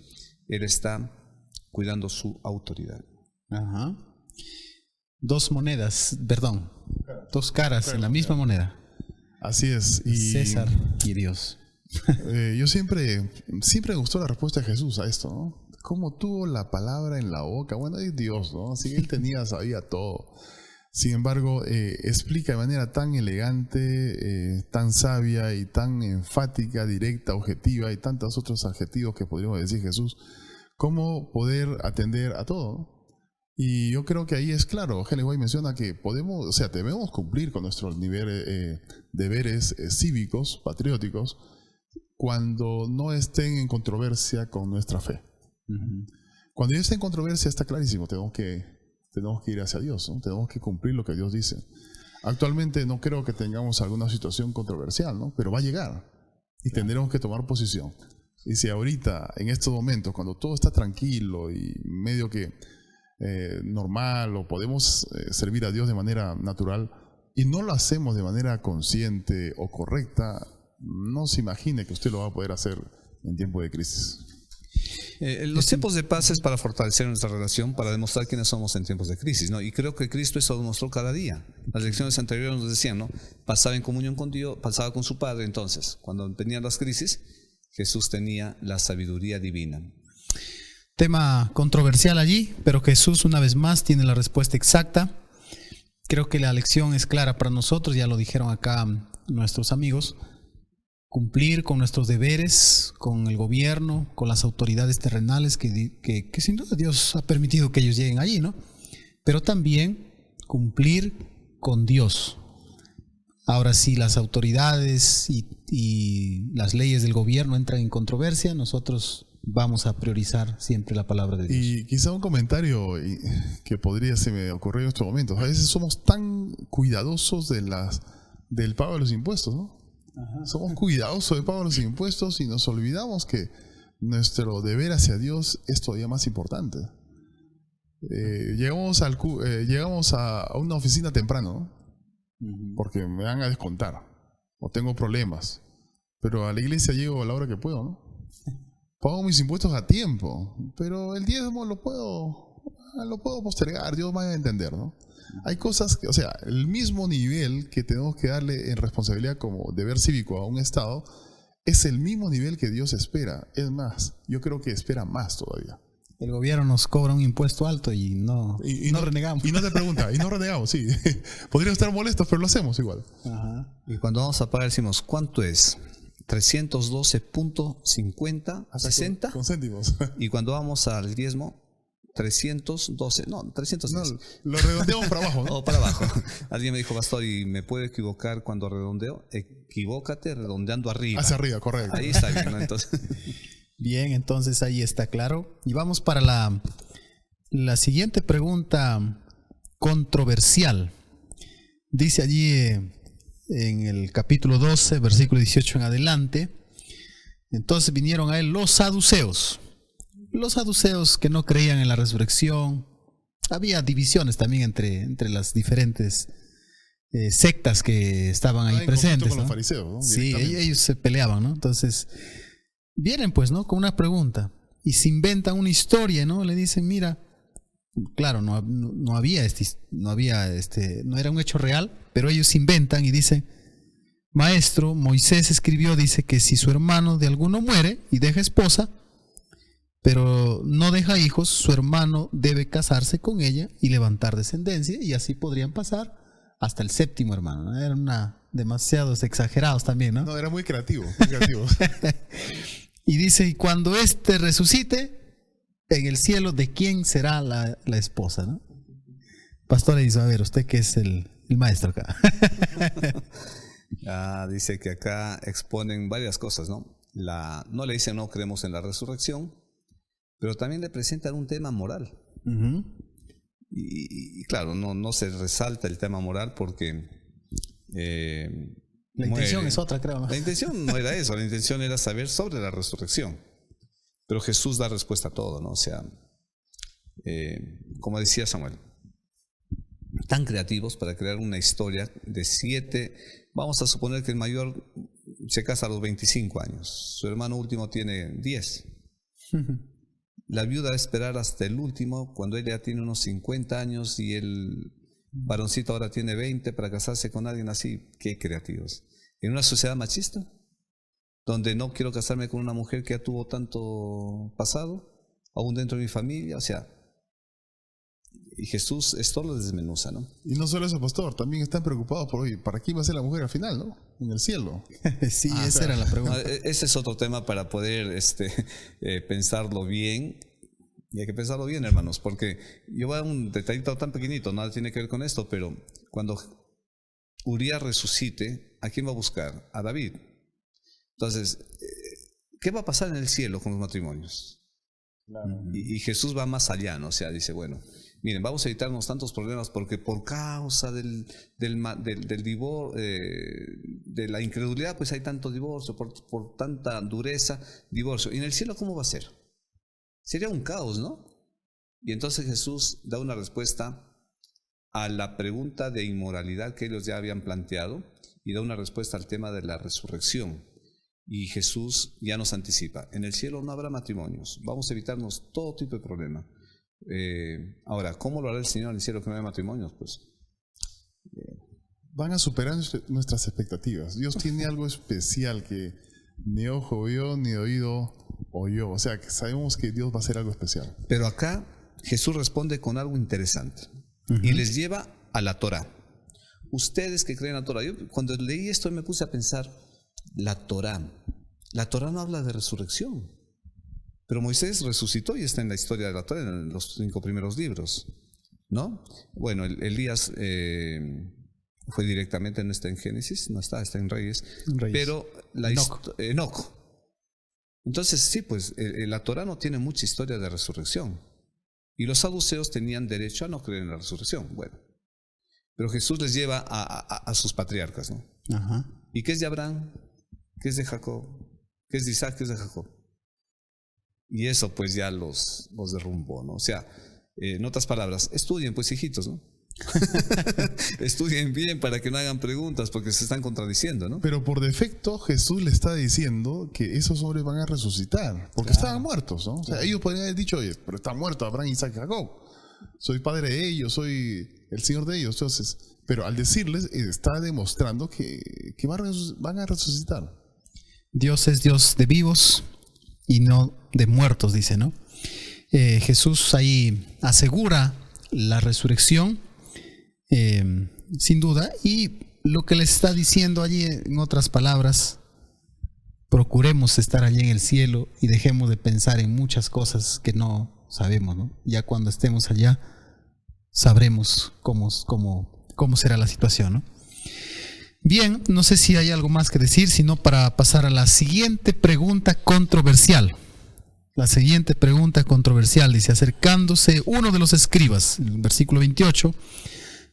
Él está cuidando su autoridad. Dos caras en la misma moneda. Así es. Y César y Dios. Yo siempre me gustó la respuesta de Jesús a esto, ¿no? Cómo tuvo la palabra en la boca. Bueno, es Dios, ¿no? Así que Él sabía todo. Sin embargo, explica de manera tan elegante, tan sabia y tan enfática, directa, objetiva y tantos otros adjetivos que podríamos decir Jesús, cómo poder atender a todo. Y yo creo que ahí es claro, Helen White menciona que debemos cumplir con nuestros deberes cívicos, patrióticos, cuando no estén en controversia con nuestra fe. Cuando ya está en controversia está clarísimo, tenemos que ir hacia Dios, ¿no? Tenemos que cumplir lo que Dios dice. Actualmente no creo que tengamos alguna situación controversial, ¿no? Pero va a llegar y tendremos que tomar posición. Y si ahorita, en estos momentos, cuando todo está tranquilo y medio que normal, o podemos servir a Dios de manera natural y no lo hacemos de manera consciente o correcta, no se imagine que usted lo va a poder hacer en tiempo de crisis. Los tiempos de paz es para fortalecer nuestra relación, para demostrar quiénes somos en tiempos de crisis, ¿no? Y creo que Cristo eso lo demostró cada día. Las lecciones anteriores nos decían, ¿no? Pasaba en comunión con Dios, pasaba con su Padre. Entonces, cuando venían las crisis, Jesús tenía la sabiduría divina. Tema controversial allí, pero Jesús una vez más tiene la respuesta exacta. Creo que la lección es clara para nosotros, ya lo dijeron acá nuestros amigos. Cumplir con nuestros deberes, con el gobierno, con las autoridades terrenales que sin duda Dios ha permitido que ellos lleguen allí, ¿no? Pero también cumplir con Dios. Ahora, si las autoridades y las leyes del gobierno entran en controversia, nosotros vamos a priorizar siempre la palabra de Dios. Y quizá un comentario que se me ocurrió en estos momentos. A veces somos tan cuidadosos del pago de los impuestos, ¿no? Ajá. Somos cuidadosos del pago de los impuestos y nos olvidamos que nuestro deber hacia Dios es todavía más importante. Llegamos a una oficina temprano, ¿no? Porque me van a descontar o tengo problemas, pero a la iglesia llego a la hora que puedo, ¿no? Pago mis impuestos a tiempo, pero el diezmo lo puedo postergar, Dios va a entender, ¿no? Hay cosas que, o sea, el mismo nivel que tenemos que darle en responsabilidad como deber cívico a un Estado es el mismo nivel que Dios espera. Es más, yo creo que espera más todavía. El gobierno nos cobra un impuesto alto y no renegamos. Y no te pregunta, y no renegamos, sí. Podríamos estar molestos, pero lo hacemos igual. Ajá. Y cuando vamos a pagar decimos, ¿cuánto es? 312.50, 60. Con céntimos. Y cuando vamos al diezmo, 312, no, 310. No, lo redondeamos para abajo, ¿no? O para abajo. Alguien me dijo, pastor, ¿y me puedo equivocar cuando redondeo? Equivócate redondeando arriba. Hacia arriba, correcto. Ahí está bien, ¿no? Entonces... Bien, entonces ahí está claro. Y vamos para la siguiente pregunta controversial. Dice allí en el capítulo 12, versículo 18 en adelante. Entonces vinieron a él los saduceos. Los saduceos que no creían en la resurrección. Había divisiones también entre las diferentes sectas que estaban ahí presentes, con ¿no? los fariseos, ¿no? Sí, ellos se peleaban, ¿no? Entonces vienen pues, ¿no? Con una pregunta y se inventan una historia, ¿no? Le dicen, mira, claro, no era un hecho real, pero ellos inventan y dicen, maestro, Moisés escribió, dice que si su hermano de alguno muere y deja esposa, pero no deja hijos, su hermano debe casarse con ella y levantar descendencia, y así podrían pasar hasta el séptimo hermano, ¿no? Eran demasiados exagerados también, ¿no? No, era muy creativo, muy creativo. Y dice, y cuando éste resucite en el cielo, ¿de quién será la esposa, ¿no? Pastor le dice, a ver, usted que es el maestro acá. Dice que acá exponen varias cosas, ¿no? No le dicen no creemos en la resurrección, pero también le presentan un tema moral. Uh-huh. Y claro, no se resalta el tema moral porque la intención es otra, creo, ¿no? La intención no era eso, la intención era saber sobre la resurrección. Pero Jesús da respuesta a todo, ¿no? O sea, como decía Samuel, tan creativos para crear una historia de 7. Vamos a suponer que el mayor se casa a los 25 años, su hermano último tiene 10. La viuda va a esperar hasta el último, cuando ella ya tiene unos 50 años y el varoncito ahora tiene 20 para casarse con alguien así. Qué creativos. En una sociedad machista, donde no quiero casarme con una mujer que ya tuvo tanto pasado, aún dentro de mi familia, o sea, y Jesús esto lo desmenuza, ¿no? Y no solo eso, pastor, también están preocupados por hoy, ¿para quién va a ser la mujer al final, no? En el cielo. Sí, esa era la pregunta. Ese es otro tema para poder pensarlo bien. Y hay que pensarlo bien, hermanos, porque yo voy a un detallito tan pequeñito, nada tiene que ver con esto, pero cuando Urías resucite, ¿a quién va a buscar? A David. Entonces, ¿qué va a pasar en el cielo con los matrimonios? Claro. Y Jesús va más allá, ¿no? O sea, dice, bueno, miren, vamos a evitarnos tantos problemas porque por causa del divorcio, de la incredulidad, pues hay tanto divorcio, por tanta dureza, divorcio. ¿Y en el cielo cómo va a ser? Sería un caos, ¿no? Y entonces Jesús da una respuesta a la pregunta de inmoralidad que ellos ya habían planteado y da una respuesta al tema de la resurrección. Y Jesús ya nos anticipa, en el cielo no habrá matrimonios, vamos a evitarnos todo tipo de problema. Ahora, ¿cómo lo hará el Señor en el cielo que no haya matrimonios? Pues van a superar nuestras expectativas. Dios tiene algo especial que ni ojo vio, ni oído oyó. O sea, que sabemos que Dios va a hacer algo especial. Pero acá Jesús responde con algo interesante y les lleva a la Torá. Ustedes que creen en la Torá, yo cuando leí esto me puse a pensar, la Torá no habla de resurrección, pero Moisés resucitó y está en la historia de la Torá, en los 5 primeros libros, ¿no? Bueno, Elías fue directamente, no está en Génesis, no está en Reyes. Pero Enoc. Entonces sí, pues la Torá no tiene mucha historia de resurrección, y los saduceos tenían derecho a no creer en la resurrección. Bueno, pero Jesús les lleva a sus patriarcas, ¿no? Ajá. ¿Y qué es de Abraham? ¿Qué es de Jacob? ¿Qué es de Isaac? ¿Qué es de Jacob? Y eso pues ya los derrumbó, ¿no? O sea, en otras palabras, estudien pues, hijitos, ¿no? Estudien bien para que no hagan preguntas, porque se están contradiciendo, ¿no? Pero por defecto Jesús le está diciendo que esos hombres van a resucitar, porque estaban muertos, ¿no? O sea, ellos podrían haber dicho, oye, pero están muertos Abraham, Isaac y Jacob. Soy padre de ellos, soy el Señor de ellos. Entonces, pero al decirles, está demostrando que van a resucitar. Dios es Dios de vivos y no de muertos, dice, ¿no? Jesús ahí asegura la resurrección, sin duda, y lo que les está diciendo allí, en otras palabras, procuremos estar allí en el cielo y dejemos de pensar en muchas cosas que no sabemos, ¿no? Ya cuando estemos allá sabremos cómo será la situación, ¿no? Bien, no sé si hay algo más que decir, sino para pasar a la siguiente pregunta controversial. La siguiente pregunta controversial dice: acercándose uno de los escribas, en el versículo 28,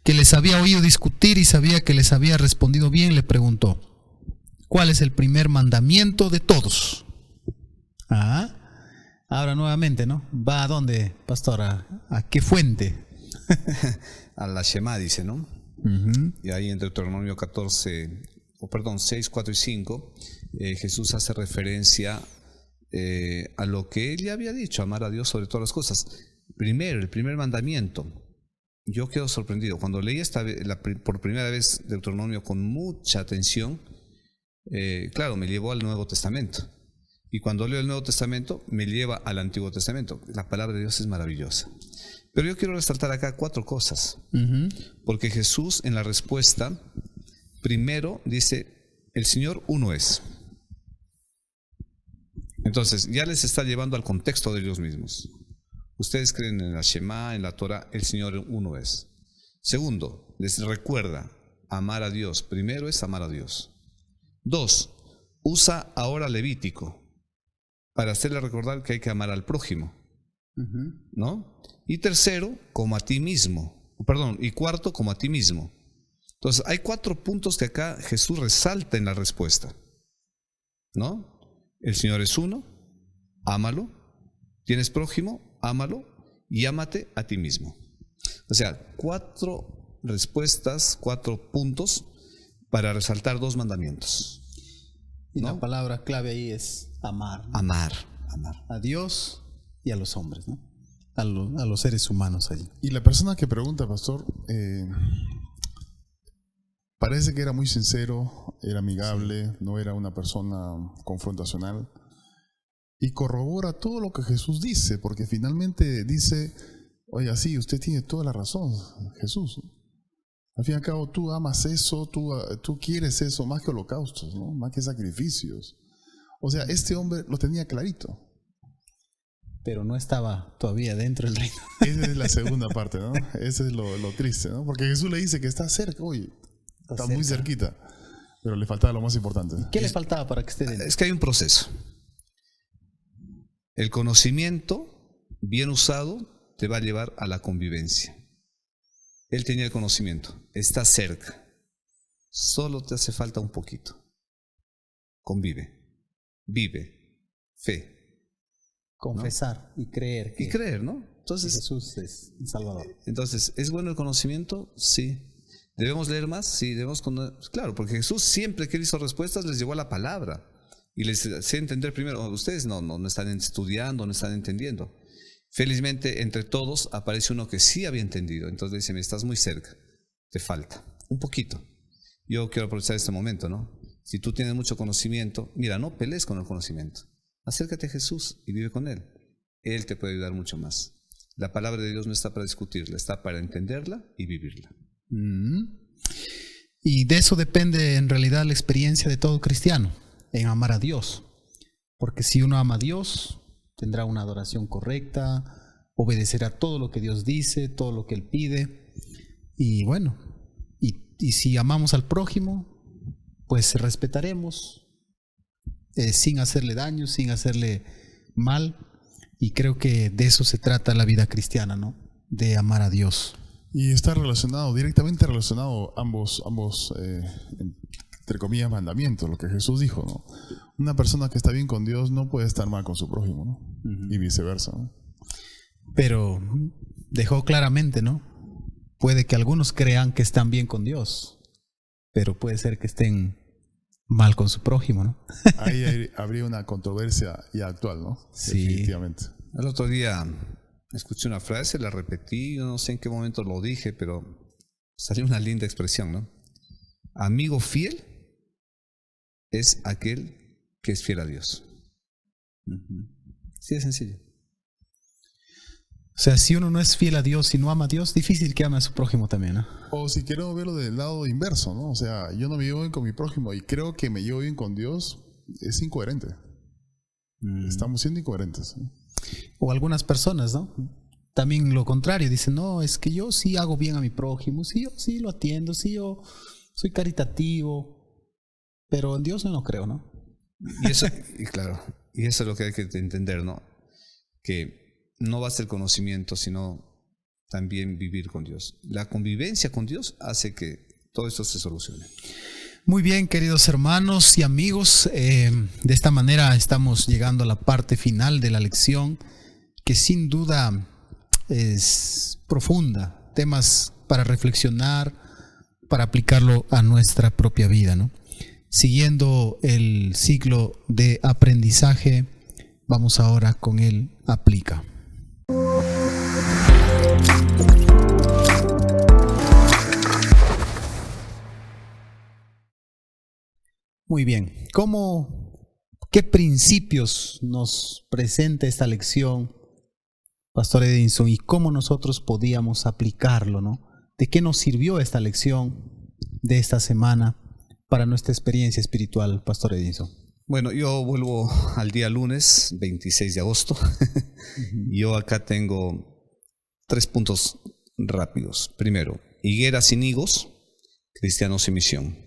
que les había oído discutir y sabía que les había respondido bien, le preguntó: ¿cuál es el primer mandamiento de todos? Ahora nuevamente, ¿no? ¿Va a dónde, pastor? ¿A qué fuente? A la Shema, dice, ¿no? Y ahí en Deuteronomio 6, 4 y 5, Jesús hace referencia a lo que él ya había dicho, amar a Dios sobre todas las cosas. Primero, el primer mandamiento. Yo quedo sorprendido. Cuando leí por primera vez Deuteronomio con mucha atención, claro, me llevó al Nuevo Testamento. Y cuando leo el Nuevo Testamento, me lleva al Antiguo Testamento. La palabra de Dios es maravillosa. Pero yo quiero resaltar acá 4 cosas. Porque Jesús en la respuesta, primero dice, el Señor uno es. Entonces, ya les está llevando al contexto de ellos mismos. Ustedes creen en la Shema, en la Torah, el Señor uno es. Segundo, les recuerda, amar a Dios. Primero es amar a Dios. 2, usa ahora Levítico para hacerle recordar que hay que amar al prójimo, ¿no? Y tercero, como a ti mismo. Y cuarto, como a ti mismo. Entonces, hay 4 puntos que acá Jesús resalta en la respuesta, ¿no? El Señor es uno, ámalo. Tienes prójimo, ámalo. Y ámate a ti mismo. O sea, 4 respuestas, 4 puntos para resaltar 2 mandamientos. Y la palabra clave ahí es amar, ¿no? Amar. A Dios y a los hombres, ¿no? A los seres humanos allí. Y la persona que pregunta, pastor, parece que era muy sincero, era amigable, no era una persona confrontacional, y corrobora todo lo que Jesús dice, porque finalmente dice, oye, sí, usted tiene toda la razón, Jesús. Al fin y al cabo, tú amas eso, tú quieres eso, más que holocaustos, ¿no? Más que sacrificios. O sea, este hombre lo tenía clarito. Pero no estaba todavía dentro del reino. Esa es la segunda parte, ¿no? Ese es lo triste, ¿no? Porque Jesús le dice que está cerca, oye, está muy cerquita, pero le faltaba lo más importante. ¿Qué le faltaba para que esté dentro? Es que hay un proceso. El conocimiento bien usado te va a llevar a la convivencia. Él tenía el conocimiento, está cerca, solo te hace falta un poquito. Convive, vive, fe. Confesar, ¿no? Y creer. Y creer, ¿no? Entonces, Jesús es el Salvador. Entonces, ¿es bueno el conocimiento? Sí. ¿Debemos leer más? Sí, debemos. Claro, porque Jesús siempre que él hizo respuestas les llevó a la palabra. Y les hacía entender primero, ustedes no están estudiando, no están entendiendo. Felizmente, entre todos aparece uno que sí había entendido. Entonces dice, me estás muy cerca, te falta un poquito. Yo quiero aprovechar este momento, ¿no? Si tú tienes mucho conocimiento, mira, no pelees con el conocimiento. Acércate a Jesús y vive con Él. Él te puede ayudar mucho más. La palabra de Dios no está para discutirla, está para entenderla y vivirla. Y de eso depende en realidad la experiencia de todo cristiano, en amar a Dios. Porque si uno ama a Dios, tendrá una adoración correcta, obedecerá todo lo que Dios dice, todo lo que Él pide. Y bueno, y si amamos al prójimo, pues respetaremos sin hacerle daño, sin hacerle mal. Y creo que de eso se trata la vida cristiana, ¿no? De amar a Dios. Y está relacionado, directamente relacionado ambos entre comillas, mandamientos, lo que Jesús dijo, ¿no? Una persona que está bien con Dios no puede estar mal con su prójimo, ¿no? Y viceversa, ¿no? Pero dejó claramente, ¿no? Puede que algunos crean que están bien con Dios, pero puede ser que estén mal con su prójimo, ¿no? Ahí habría una controversia ya actual, ¿no? Sí. Definitivamente. El otro día escuché una frase, la repetí, yo no sé en qué momento lo dije, pero salió una linda expresión, ¿no? Amigo fiel es aquel que es fiel a Dios. Sí, es sencillo. O sea, si uno no es fiel a Dios y no ama a Dios, difícil que ame a su prójimo también, ¿no? O si quiero verlo del lado inverso, ¿no? O sea, yo no me llevo bien con mi prójimo y creo que me llevo bien con Dios, es incoherente. Estamos siendo incoherentes, ¿no? O algunas personas, ¿no? También lo contrario, dicen, no, es que yo sí hago bien a mi prójimo, sí, yo sí lo atiendo, sí, yo soy caritativo, pero en Dios yo no creo, ¿no? Y eso, y claro, y eso es lo que hay que entender, ¿no? Que no basta el conocimiento, sino también vivir con Dios. La convivencia con Dios hace que todo esto se solucione. Muy bien, queridos hermanos y amigos, de esta manera estamos llegando a la parte final de la lección, que sin duda es profunda, temas para reflexionar, para aplicarlo a nuestra propia vida, ¿no? Siguiendo el ciclo de aprendizaje, vamos ahora con el aplica. Muy bien, ¿qué principios nos presenta esta lección, Pastor Edinson, y cómo nosotros podíamos aplicarlo, ¿no? ¿De qué nos sirvió esta lección de esta semana para nuestra experiencia espiritual, Pastor Edinson? Bueno, yo vuelvo al día lunes, 26 de agosto. Yo acá tengo 3 puntos rápidos. Primero, higuera sin higos, cristiano sin misión.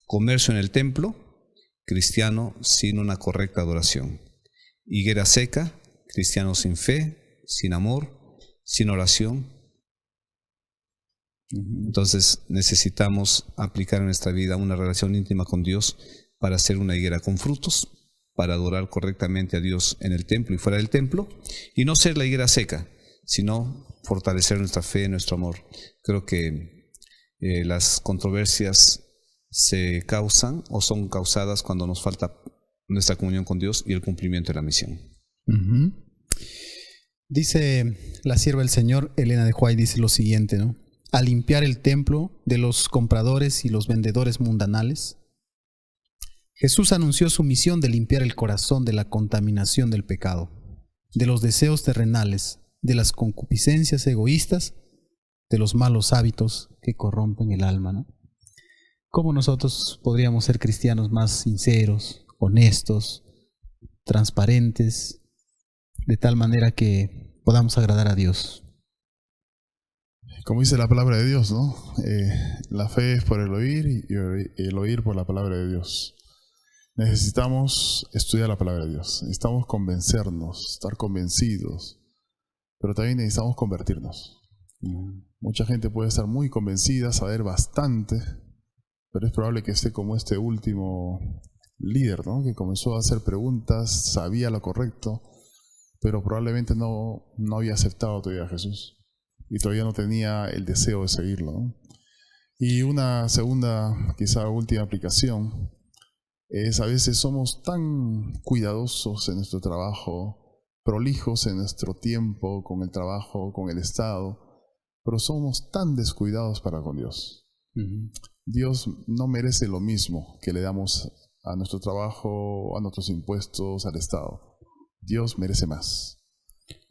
Comercio en el templo, cristiano sin una correcta adoración. Higuera seca, cristiano sin fe, sin amor, sin oración. Entonces necesitamos aplicar en nuestra vida una relación íntima con Dios para ser una higuera con frutos, para adorar correctamente a Dios en el templo y fuera del templo, y no ser la higuera seca, sino fortalecer nuestra fe, nuestro amor. Creo que las controversias se causan o son causadas cuando nos falta nuestra comunión con Dios y el cumplimiento de la misión. Dice la sierva del Señor, Elena de Huay, dice lo siguiente, ¿no? A limpiar el templo de los compradores y los vendedores mundanales. Jesús anunció su misión de limpiar el corazón de la contaminación del pecado, de los deseos terrenales, de las concupiscencias egoístas, de los malos hábitos que corrompen el alma, ¿no? ¿Cómo nosotros podríamos ser cristianos más sinceros, honestos, transparentes, de tal manera que podamos agradar a Dios? Como dice la palabra de Dios, ¿no? La fe es por el oír y el oír por la palabra de Dios. Necesitamos estudiar la palabra de Dios, necesitamos convencernos, estar convencidos, pero también necesitamos convertirnos. Mucha gente puede estar muy convencida, saber bastante, pero es probable que esté como este último líder, ¿no? Que comenzó a hacer preguntas, sabía lo correcto, pero probablemente no había aceptado todavía a Jesús y todavía no tenía el deseo de seguirlo, ¿no? Y una segunda, quizá última aplicación, A veces somos tan cuidadosos en nuestro trabajo, prolijos en nuestro tiempo, con el trabajo, con el Estado, pero somos tan descuidados para con Dios. Dios no merece lo mismo que le damos a nuestro trabajo, a nuestros impuestos, al Estado. Dios merece más.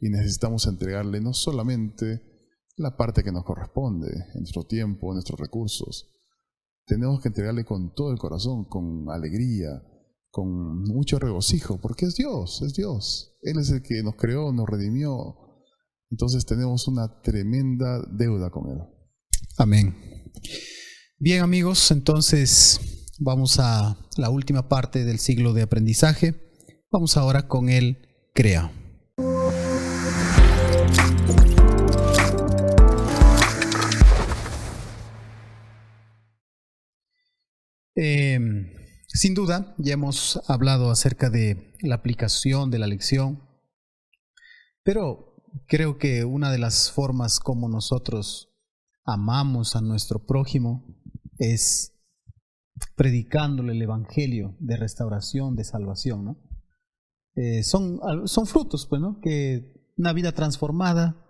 Y necesitamos entregarle no solamente la parte que nos corresponde, en nuestro tiempo, en nuestros recursos. Tenemos que entregarle con todo el corazón, con alegría, con mucho regocijo, porque es Dios, es Dios. Él es el que nos creó, nos redimió. Entonces tenemos una tremenda deuda con Él. Amén. Bien, amigos, entonces vamos a la última parte del siglo de aprendizaje. Vamos ahora con el CREA. Sin duda, ya hemos hablado acerca de la aplicación de la lección, pero creo que una de las formas como nosotros amamos a nuestro prójimo es predicándole el evangelio de restauración, de salvación, ¿no? Son frutos, pues, ¿no? Que una vida transformada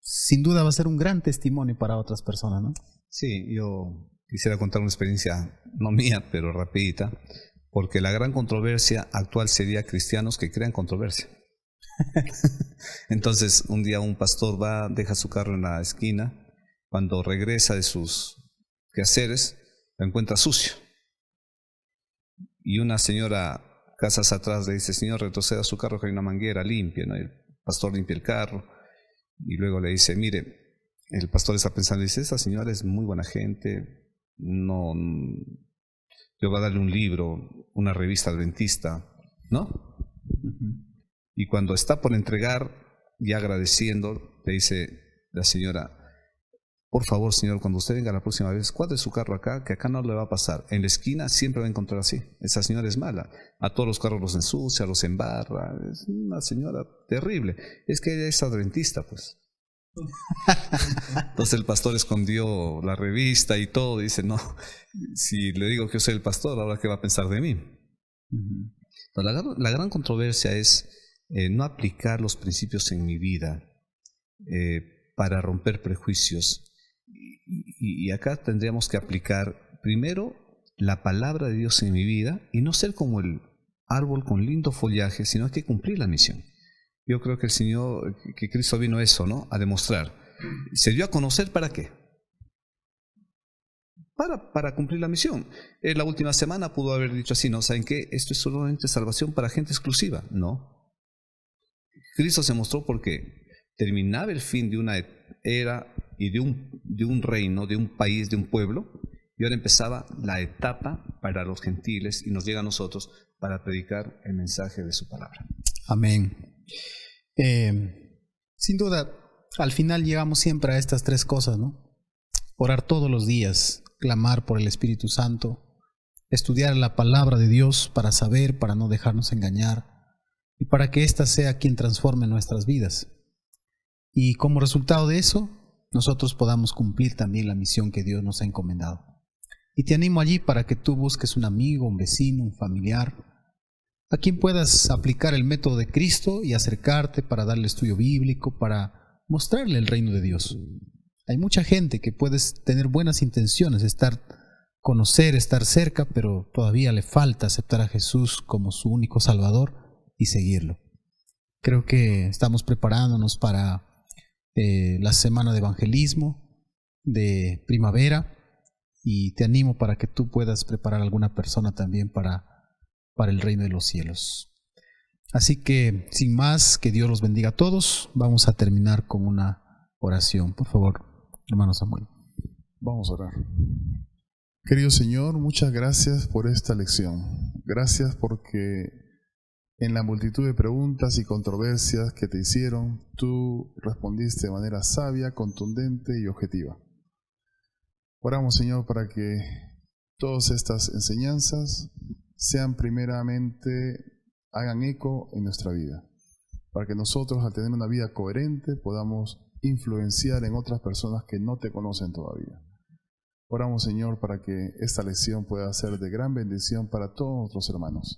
sin duda va a ser un gran testimonio para otras personas, ¿no? Sí, yo quisiera contar una experiencia, no mía, pero rapidita, porque la gran controversia actual sería cristianos que crean controversia. Entonces, un día un pastor deja su carro en la esquina, cuando regresa de sus quehaceres, lo encuentra sucio. Y una señora, casas atrás, le dice: señor, retroceda su carro que hay una manguera, limpia, ¿no? El pastor limpia el carro, y luego le dice: mire, el pastor está pensando, dice: esa señora es muy buena gente, no, yo voy a darle un libro, una revista adventista, ¿no? Y cuando está por entregar y agradeciendo, le dice la señora: por favor, señor, cuando usted venga la próxima vez, cuadre su carro acá, que acá no le va a pasar. En la esquina siempre va a encontrar así. Esa señora es mala. A todos los carros los ensucia, los embarra. Es una señora terrible. Es que ella es adventista, pues. Entonces el pastor escondió la revista y todo. Dice: no, si le digo que yo soy el pastor, ahora qué va a pensar de mí. Entonces, la gran controversia es no aplicar los principios en mi vida para romper prejuicios. Y acá tendríamos que aplicar primero la palabra de Dios en mi vida y no ser como el árbol con lindo follaje, sino hay que cumplir la misión. Yo creo que que Cristo vino a eso, ¿no? A demostrar. Se dio a conocer, ¿para qué? Para cumplir la misión. La última semana pudo haber dicho así, ¿no? ¿Saben qué? Esto es solamente salvación para gente exclusiva. No. Cristo se mostró porque terminaba el fin de una era y de un reino, de un país, de un pueblo, y ahora empezaba la etapa para los gentiles y nos llega a nosotros para predicar el mensaje de su palabra. Amén. Sin duda, al final llegamos siempre a estas tres cosas, ¿no? Orar todos los días, clamar por el Espíritu Santo, estudiar la palabra de Dios para saber, para no dejarnos engañar y para que ésta sea quien transforme nuestras vidas. Y como resultado de eso, nosotros podamos cumplir también la misión que Dios nos ha encomendado. Y te animo allí para que tú busques un amigo, un vecino, un familiar, a quien puedas aplicar el método de Cristo y acercarte para darle estudio bíblico, para mostrarle el reino de Dios. Hay mucha gente que puede tener buenas intenciones, conocer, estar cerca, pero todavía le falta aceptar a Jesús como su único Salvador y seguirlo. Creo que estamos preparándonos para la semana de evangelismo de primavera y te animo para que tú puedas preparar a alguna persona también para el reino de los cielos. Así que, sin más, que Dios los bendiga a todos. Vamos a terminar con una oración. Por favor, hermano Samuel. Vamos a orar. Querido Señor, muchas gracias por esta lección. Gracias porque en la multitud de preguntas y controversias que te hicieron, tú respondiste de manera sabia, contundente y objetiva. Oramos, Señor, para que todas estas enseñanzas sean primeramente, hagan eco en nuestra vida, para que nosotros, al tener una vida coherente, podamos influenciar en otras personas que no te conocen todavía. Oramos, Señor, para que esta lección pueda ser de gran bendición para todos nuestros hermanos.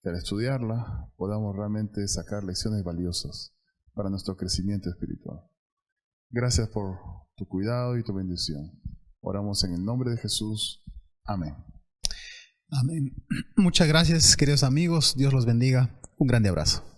Que al estudiarla podamos realmente sacar lecciones valiosas para nuestro crecimiento espiritual. Gracias por tu cuidado y tu bendición. Oramos en el nombre de Jesús. Amén. Amén. Muchas gracias, queridos amigos. Dios los bendiga. Un grande abrazo.